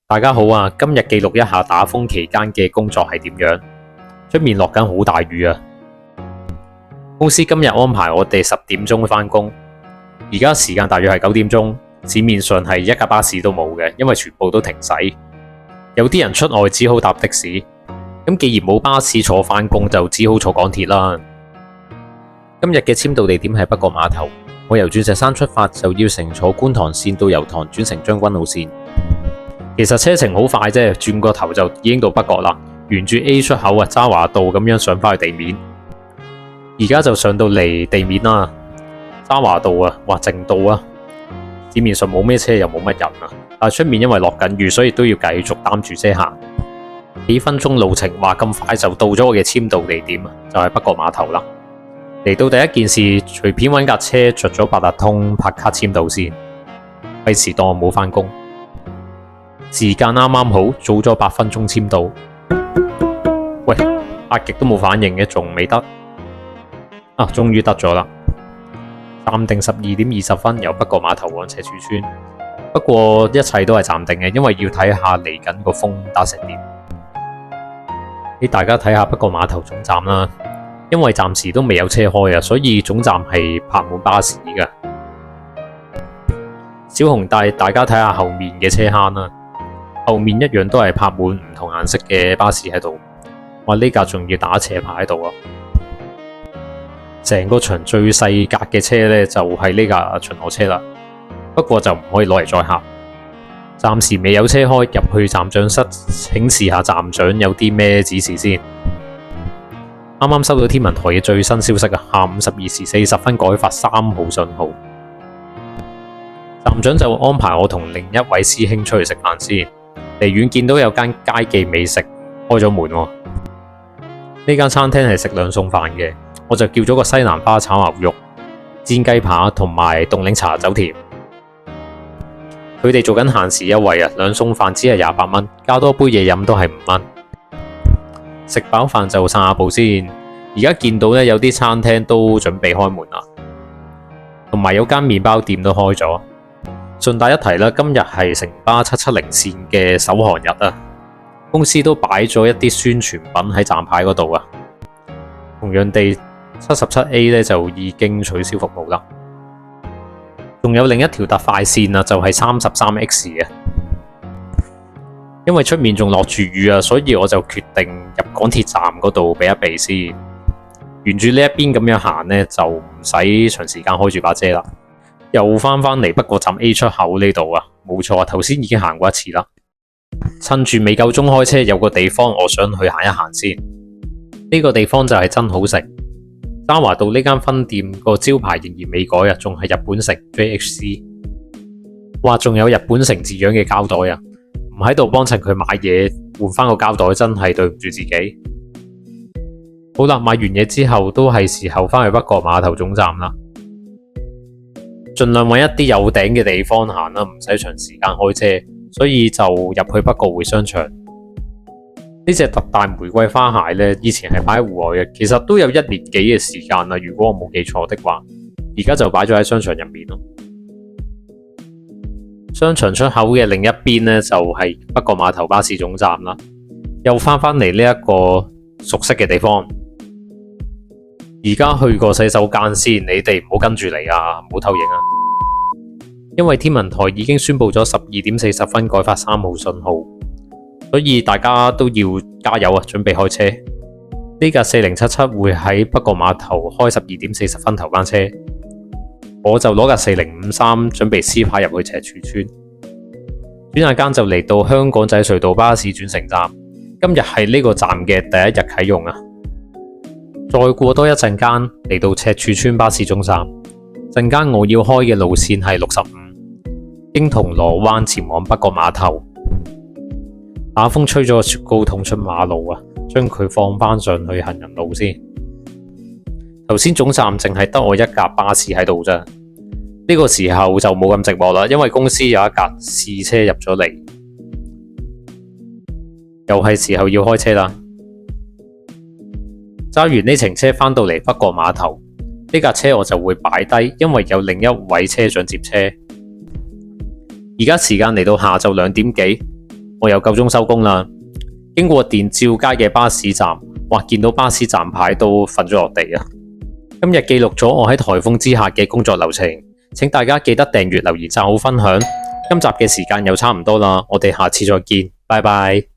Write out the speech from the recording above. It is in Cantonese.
大家好啊！今日記錄一下打風期間嘅工作係點樣。出面落緊好大雨啊！公司今日安排我哋10點鐘返工，而家時間大約係9點鐘，市面上係一架巴士都冇嘅，因為全部都停駛。有啲人出外只好搭的士。咁既然冇巴士坐返工，就只好坐港鐵啦。今日嘅簽到地點係北角碼頭，我由鑽石山出發就要乘坐觀塘線到油塘轉乘將軍澳線。其實車程好快啫，轉個頭就已經到北角啦。沿住 A 出口渣華道咁樣上返去地面，而家就上到嚟地面啦。渣華道哇靜到啊，市面上冇咩車又冇乜人啊，但係出面因為落緊雨，所以都要繼續擔住遮行。幾分鐘路程，話咁快就到咗我嘅簽到地點，就係北角碼頭啦。嚟到第一件事，隨便揾架車着咗八達通拍卡簽到先，費事當我冇返工。時間啱啱好，早咗8分鐘簽到。喂，壓極都冇反應嘅，仲未得啊！終於得咗啦！暫定12點20分由北角碼頭往赤柱村。不過一切都係暫定嘅，因為要睇下嚟緊個風打成點。俾大家睇下北角碼頭總站啦，因為暫時都未有車開啊，所以總站係泊滿巴士㗎。小紅帶大家睇下後面嘅車坑啦。後面一樣都係泊滿唔同顏色嘅巴士喺度，哇！呢架仲要打斜牌喺度啊！成個場最細格嘅車呢，就係呢架巡邏車啦，不過就唔可以攞嚟載客。暫時未有車開，入去站長室請示下站長有啲咩指示先。啱啱收到天文台嘅最新消息啊，下午12時40分改發3號信號。站長就安排我同另一位師兄出去食飯先。離遠見到有間佳記美食開咗門喎，呢間餐廳係食兩餸飯嘅，我就叫咗個西蘭花炒牛肉、煎雞扒同埋凍檸茶走甜。佢哋做緊限時優惠啊，兩餸飯只係28蚊，加多杯嘢飲都係5蚊。食飽飯就散下步先。而家見到有啲餐廳都準備開門啦，同埋有間麵包店都開咗。順帶一提啦，今日係城巴770線嘅首航日啊，公司都擺咗一啲宣傳品喺站牌嗰度啊。同樣地，77A 咧就已經取消服務啦。仲有另一條特快線啊，就係33X 啊。因為出面仲落住雨啊，所以我就決定入港鐵站嗰度避一避先。沿住呢一邊咁樣行呢，就唔使長時間開住把遮啦。又返嚟北角站 A 出口呢度啊，冇錯啊，頭先已經行過一次啦。趁住未夠鐘開車，有個地方我想去行一行先。呢個地方就係真好食。渣華道呢間分店個招牌仍然未改啊，仲係日本城 JHC。話仲有日本城字樣嘅膠袋啊，唔喺度幫襯佢買嘢換返個膠袋，真係對唔住自己。好啦，買完嘢之後都係時候返去北角碼頭總站啦。盡量揾一啲有頂嘅地方行啦，唔使長時間開車，所以就入去北角匯商場。呢隻特大玫瑰花鞋呢，以前係擺喺戶外嘅，其實都有1年幾嘅時間啦。如果我冇記錯的話，而家就擺咗喺商場入面咯。商場出口嘅另一邊呢，就係北角碼頭巴士總站啦。又返嚟呢一個熟悉嘅地方。而家去個洗手間先，你哋唔好跟住嚟啊，唔好偷影啊！因為天文台已經宣布咗12點40分改發3號信號，所以大家都要加油啊，準備開車。呢架4077會喺北角碼頭開12點40分頭班車，我就攞架4053準備C牌入去赤柱村。轉眼間就嚟到香港仔隧道巴士轉乘站，今日係呢個站嘅第一日啟用啊！再過多一陣間嚟到赤柱村巴士總站，陣間我要開嘅路線係65，經銅鑼灣前往北角碼頭。打風吹咗個雪糕筒出馬路啊，將佢放返上去行人路先。頭先總站淨係得我一架巴士喺度啫，呢個時候就冇咁寂寞啦，因為公司有一架試車入咗嚟，又係時候要開車啦。揸完呢程車返到嚟北角碼頭，呢架車我就會擺低，因為有另一位車長接車。而家時間嚟到下晝2點幾，我又夠鐘收工啦。經過電照街嘅巴士站，哇，見到巴士站牌都瞓咗落地啊！今日記錄咗我喺颱風之下嘅工作流程，請大家記得訂閱、留言、讚好、分享。今集嘅時間又差唔多啦，我哋下次再見，拜拜。